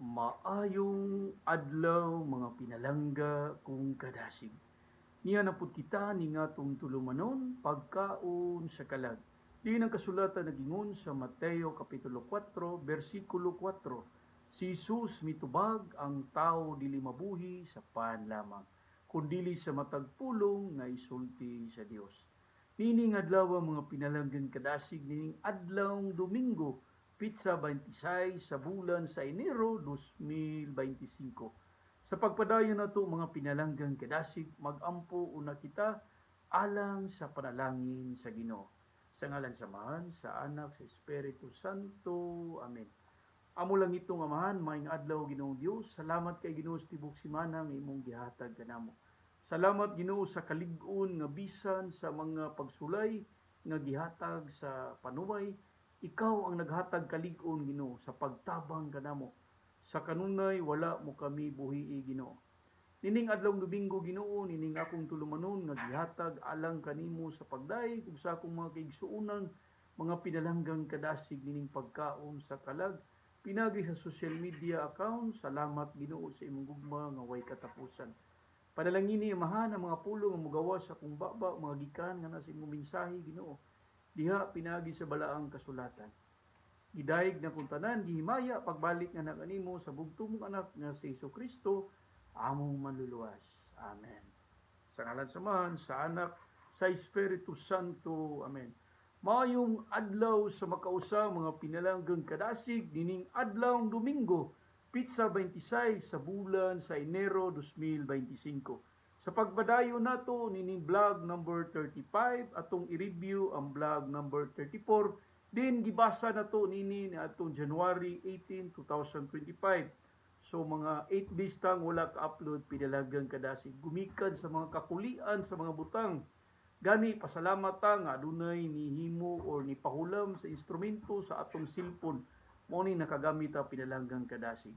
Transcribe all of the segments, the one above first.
Maayong adlaw mga pinalangga kung kadasig. Niya na pud kita ni nga tulumanon pagkaon sa kalag. Di ang kasulatan nagingon sa Mateo Kapitulo 4, versikulo 4. Si Jesus mitubag ang tao dili mabuhi sa pan lamang, kundili sa matagpulong nga isulti sa Dios. Nining adlaw mga pinalanggan kadasig nining adlawng Domingo, Pitsa 26 sa bulan sa Enero 2025. Sa pagpadayon nato mga pinalanggang kadasig, magampo una kita alang sa panalangin sa Ginoo. Sa ngalan sa Amahan, sa Anak, sa Espiritu Santo. Amen. Amo lang itong Amahan, maayong adlaw Ginoong Dios. Salamat kay Ginoo sa tibok semana nga imong gihatag kanamo. Salamat Ginoo sa kalig-on nga bisan sa mga pagsulay nga gihatag sa panuway. Ikaw ang naghatag kalig-on Ginoo sa pagtabang kanamo. Sa kanunay wala mo kami buhii Ginoo. Nining adlaw Domingo Ginoo, nining akong tulumanon nga gihatag alang kanimo sa pagdayeg ug sa akong mga kaigsuonan, mga pinalanggang kadasig nining pagkaon sa kalag, pinagi sa social media account. Salamat Ginoo sa imong gugma nga way katapusan. Panalangini amahan ang mga pulo nga mogawas sa akong baba, mga gikan nga nasa imong mensahe Ginoo. Diha pinagi sa balaang kasulatan. Gidayeg na kung tanan, gihimaya pagbalik nga na kanimo sa bugtong mong anak nga si Kristo, among manluluwas. Amen. Sa ngalan sa Amahan, sa Anak, sa Espiritu Santo. Amen. Mayong adlaw sa makausa mga pinalanggang kadasig dining adlawng Domingo, Pitsa 26 sa bulan sa Enero 2025. Sa pagbadayo nato nining vlog number 35 atong i-review ang vlog number 34. Din gibasa na to nini atong January 18, 2025. So mga 8 days tang wala ka-upload pinalagang kadasig. Gumikan sa mga kakulian sa mga butang. Gani pasalamat ta nga adunay nihimo or ni pahulam sa instrumento sa atong cellphone. Mao ni nakagamit ta pinalanggang kadasig.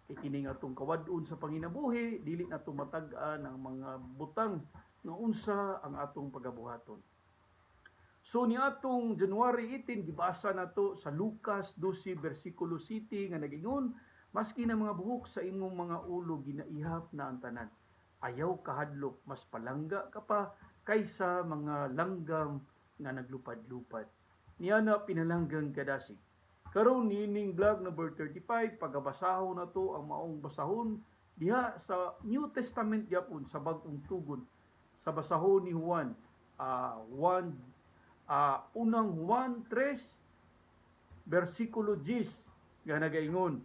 Kay kini nga atong kawad-on sa panginabuhi, dili na to matag-an ang mga butang nga unsa ang atong pagabuhaton. So ni atong January 18 gibasa nato sa Lucas 12 bersikulo 7 nga nagingon, maski na mga buhok sa imong mga ulo ginaihap na ang tanan. Ayaw kahadlok, mas palangga ka pa kaysa mga langgam nga naglupad-lupad. Niya na pinalanggang kadasig. Karon nining vlog number 35, pagabasahon na to ang maong basahon diha sa New Testament gyapon sa bag-ong tugon. Sa basahon ni Juan, unang Juan 3, versikulo 10, nga nagaingon,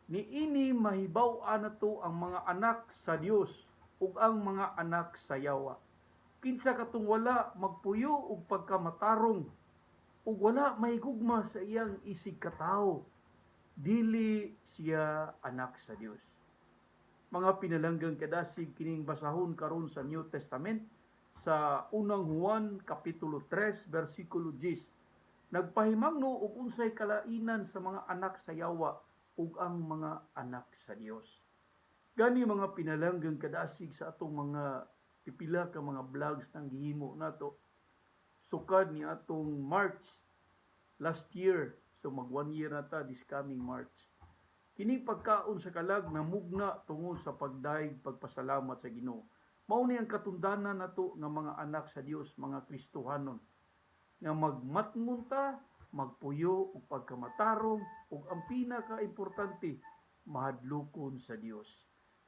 niini mahibaw-an nato ang mga anak sa Dios ug ang mga anak sa yawa. Kinsa katong wala magpuyo ug pagkamatarong ug wala mahigugma sa iyang isig katawo, dili siya anak sa Dios. Mga pinalanggang kadasig kining basahon karon sa New Testament sa unang Juan kapitulo 3 bersikulo 10. Nagpahimangno og unsay kalainan sa mga anak sa yawa ug ang mga anak sa Dios. Gani mga pinalanggang kadasig sa atong mga pipila ka mga vlogs nang gihimo nato sukad ni atong March last year. So mag 1 year na ta this coming March. Kining pagkaon sa kalag namugna tungod sa pagdaig pagpasalamat sa Ginoo. Mao ni ang katundanan nato nga mga anak sa Dios, mga Kristohanon, nga magmatngon ta, magpuyo ug pagkamatarong ug ang pinaka-importante, mahadlokon sa Dios.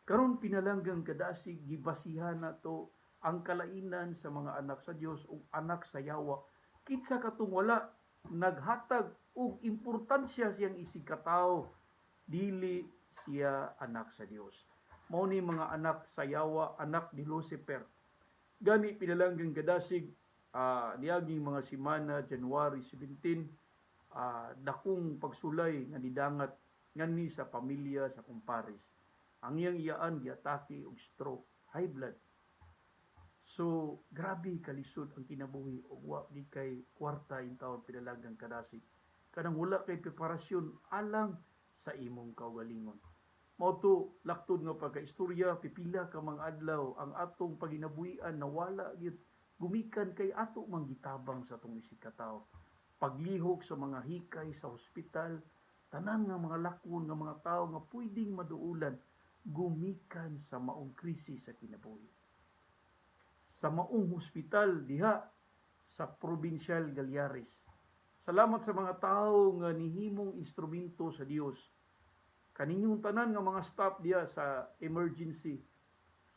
Karon pinalanggang kadasig gibasihan nato ang kalainan sa mga anak sa Dios ug anak sa yawa. Kinsa katong wala naghatag og importansya siyang isig katawo, dili siya anak sa Dios. Mao ni mga anak sa yawa, anak ni Lucifer. Gani pinalanggang kadasig niaging mga semana January 17, dakong pagsulay nga nidangat ngani sa pamilya sa kumpares. Ang iyang iyaan giatake og stroke, high blood. So grabe kalisod ang kinabuhi ug wa di kay kwarta in taon pinalanggang kadasig. Kanang wala kay preparasyon alang sa imong kaugalingon. Mao to laktod nga pagkaistorya, pipila ka mga adlaw ang atong paginabuhian nawala gyud, gumikan kay ato mang gitabang sa atong isig katawo. Paglihok sa mga hikay sa hospital, Tanan nga mga lakon nga mga tao nga pwedeng maduulan gumikan sa maong krisis sa kinabuhi. Sa maong hospital diha sa Provincial Galyares. Salamat sa mga tao nga nihimong instrumento sa Dios. Kaninyong tanan nga mga staff diha sa emergency,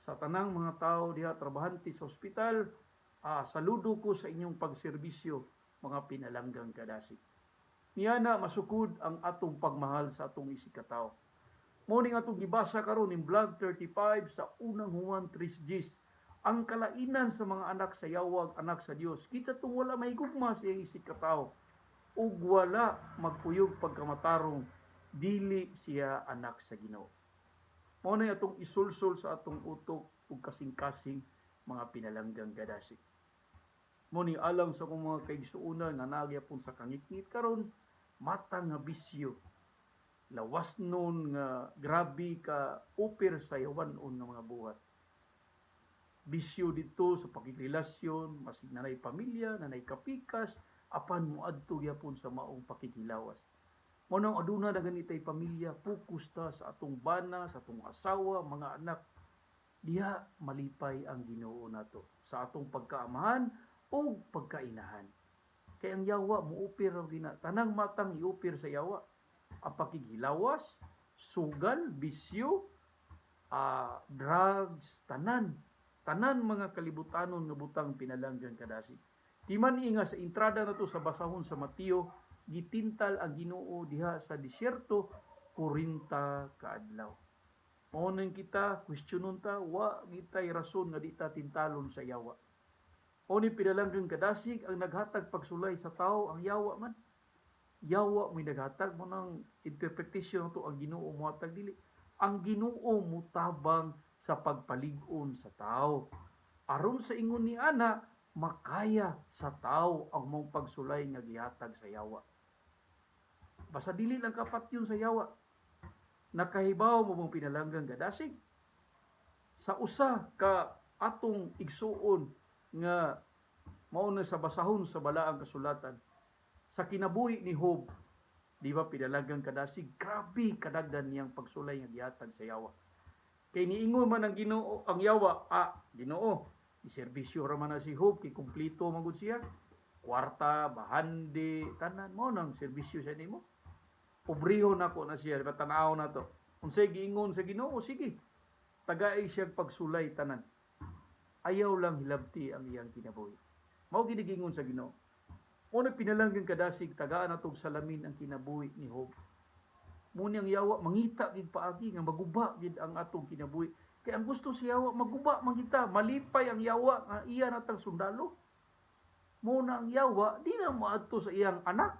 sa tanang mga tao diha trabahante sa ospital, saludo ko sa inyong pagserbisyo, mga pinalanggang kadasig. Niya na masukod ang atong pagmahal sa atong isikataw. Morning atong gibasa karon in vlog 35 sa unang Juan 3:10. Ang kalainan sa mga anak sa yawag, anak sa Dios. Kitsa tong wala mahigugma sa iyang isikataw. Ug wala magpuyog pagkamatarong, dili siya anak sa Ginoo. Mao na atong isulsul sa atong utok ug kasing-kasing mga pinalanggang gadasig. Mo ni alang sa kong mga kaigsuonan nga nagyapon sa kangitngit karon, mata nga bisyo. Lawas nun nga grabe ka upir sa yawanon nga mga buhat. Bisyo dito sa pakigrelasyon, masig nanay pamilya, nanay kapikas, apan moadto gyapon sa maong pakikilawas. Mo nang aduna na ganitay pamilya, fokus ta sa atong bana, sa atong asawa, mga anak. Diha malipay ang Ginoo nato sa atong pagkaamahan o pagkainahan. Kay ang yawa muupir ang tanang matang iupir sa yawa. Ang pakigilawas, sugal, bisyo, drugs, tanan mga kalibutanon nga butang pinalanggang kadasig. Timan inga sa entrada nato sa basahon sa Mateo, gitintal ang Ginoo diha sa disyerto 40 ka adlaw. Mao nang kita questionon ta, wa gitay rason nga di ta tintalon sa yawa. O ni pinalanggang kadasig ang naghatag pagsulay sa tao, ang yawa man. Yawa may naghatag mo ng interpretation to ang Ginoo mohatag dili. Ang Ginoo mutabang sa pagpalig-on sa tao. Aron sa ingon ni ana, makaya sa tao ang mong pagsulay nga gihatag sa yawa. Basta dili lang kapat yun sa yawa. Nakahibaw mo mong pinalanggang gadasig. Sa usa ka atong igsuon nga mauna sa basahon sa balaang kasulatan, sa kinabuhi ni Job, di ba pinalanggang kadasig, grabe kadagdan niyang pagsulay nga gihatag sa yawa. Kay niingon man ang Ginoo, ang yawa, Ginoo, iserbisyo ra man na si Job, kay kumplito man gud siya. Kwarta, bahandi, tanan mo nang serbisyo sa nimo. Pobrehon nako na siya, tanaw na to. Unsay giingon sa Ginoo, sige. Tagay siya pagsulay tanan. Ayaw lang hilabti ang iyang kinabuhi. Mao ginigingon sa Ginoo. Una pinalanggang kadasig, tagaan natong salamin ang kinabuhi ni Job. Muna ang yawa, mangita gid paagi nga maguba gid ang atong kinabuhi. Kaya ang gusto sa yawa, maguba man kita, malipay ang yawa nga iya natang sundalo. Muna ang yawa, di na moadto sa iyang anak.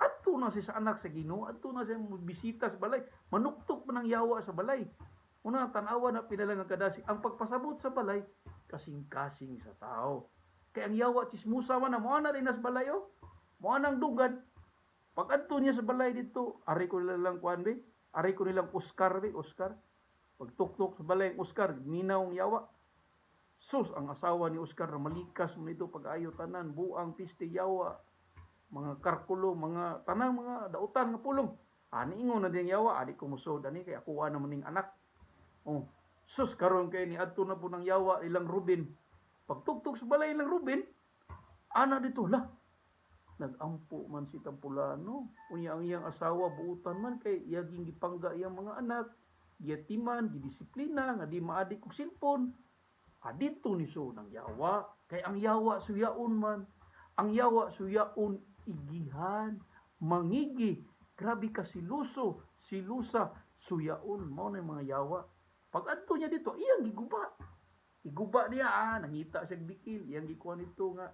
Adto na siya sa anak sa Ginoo, adto na siya bisita sa balay. Manuktok man ang yawa sa balay. Una tan-awa na pinalanggang kadasig, ang pagpasabot sa balay kasing-kasing sa tao. Kaya ang yawa chismusa man na mo na rin nas balay oh. Mo nang dugad. Pag adto niya sa balay dito, ari ko nilang kuan be, ari ko nilang Oscar be, Oscar. Pag tuktok sa balay ang Oscar, minaw ang yawa. Sus, ang asawa ni Oscar na malikas mo nito pag-ayo tanan, buang piste yawa, mga karkulo, mga tanang mga dautan nga pulong. Ani ingon na ding yawa, adi ko musod ani kay ako naman ning anak. Oh, sus karon kay ni adto na po ng yawa ilang Ruben. Pagtuktok sa balay ilang Ruben, ana dito la. Nagampo man si Tampulano. Unya ang iyang asawa buutan man kay iyaging gipangga iyang mga anak, giyatiman, gidisiplina nga di maadik og silpon. Adito ni so ng yawa, kay ang yawa suyaon man. Ang yawa suyaon igihan, mangigi, grabe ka siluso, silusa, suyaon mo na mga yawa. Pag adto niya dito, iyang giguba. Iguba niya, nangita siya bikil, iyang gikuha nito nga,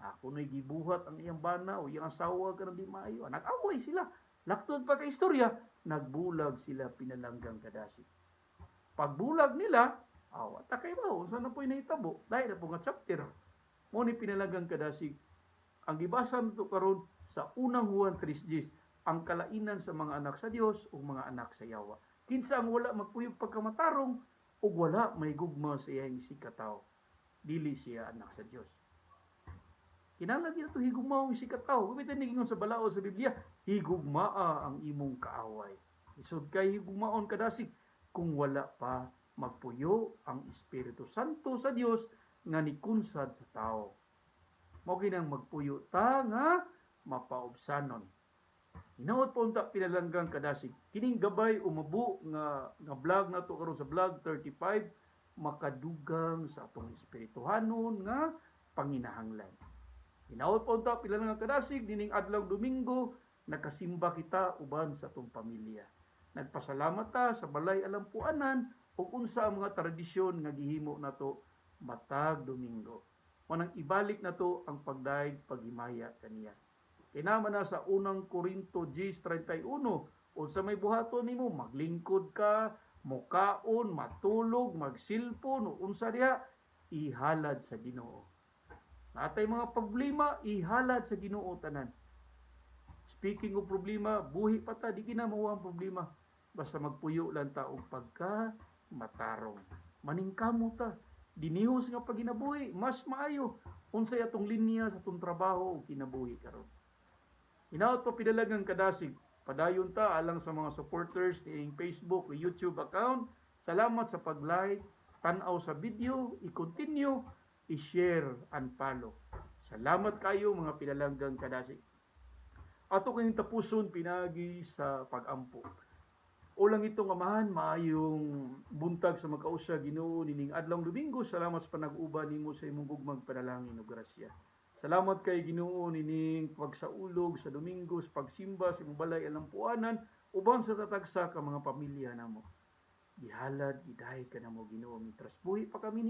ako na'y gibuhat ang iyang bana o iyang asawa ka di maayo. Nag-away sila. Laktod pa ka istorya, nagbulag sila pinalanggang kadasig. Pagbulag nila, takay ba, saan na po'y nahitabo? Dahil na po nga chapter. Mo ni pinalanggang kadasig. Ang gibasa nito karon sa unang Juan 3:10, ang kalainan sa mga anak sa Dios o mga anak sa yawa. Kinsa ang wala magpuyog pagkamatarong o wala may gugma sa iyang sikataw. Dili siya anak sa Dios. Kinahanglan gyud to higugmaw ang sikataw. Kumitan nigingon sa balao sa Biblia, higugmaa ang imong kaaway. Isod kay higugmaon kadasig kung wala pa magpuyo ang Espiritu Santo sa Dios nga nikunsad sa tao. Mao ginang magpuyo ta nga mapaubsanon. Hinaot pa unta pinalanggang kadasig. Kining gabay umabo nga vlog nato karon sa vlog 35 makadugang sa atong espirituhanon nga panginahanglan. Hinaot pa unta pinalanggang kadasig dining adlaw Domingo nakasimba kita uban sa atong pamilya. Nagpasalamat ta sa balay alampuanan ug unsa ang mga tradisyon nga gihimo nato matag Domingo. Manang ibalik nato ang pagdaig paghimaya kaniya. Kinama na sa unang Korinto 10:31, unsa may buhaton nimo maglingkod ka, mukaon, matulog, magsilpon o unsa diha ihalad sa Ginoo. Natay mga problema ihalad sa Ginoo tanan. Speaking of problema, buhi pa ta di ginamawa ang problema. Basta magpuyo lang ta og pagka matarong. Maningkamo ta. Dinihos nga pag ginabuhi, mas maayo unsay atong linya sa atong trabaho o kinabuhi karon. Hinaot pa pidalagang kadasig, padayon ta alang sa mga supporters ning Facebook o YouTube account. Salamat sa pag-like, tan-aw sa video, i-continue, i-share and follow. Salamat kayo mga pidalanggang kadasig. Ato kayong tapuson pinagi sa pag-ampo. Ulang itong amahan, maayong buntag sa magkausya Ginoo nining adlaw Domingo. Salamat sa panag-uban nimo sa imong gugmang panalangin ug grasya. Salamat kay Ginoo nining pagsaulog sa Domingo, sa pagsimba sa imong balay alampuanan uban sa tatagsa ka mga pamilya namo. Gihalad, gidahay ka namo Ginoo mitras buhi pa kami ni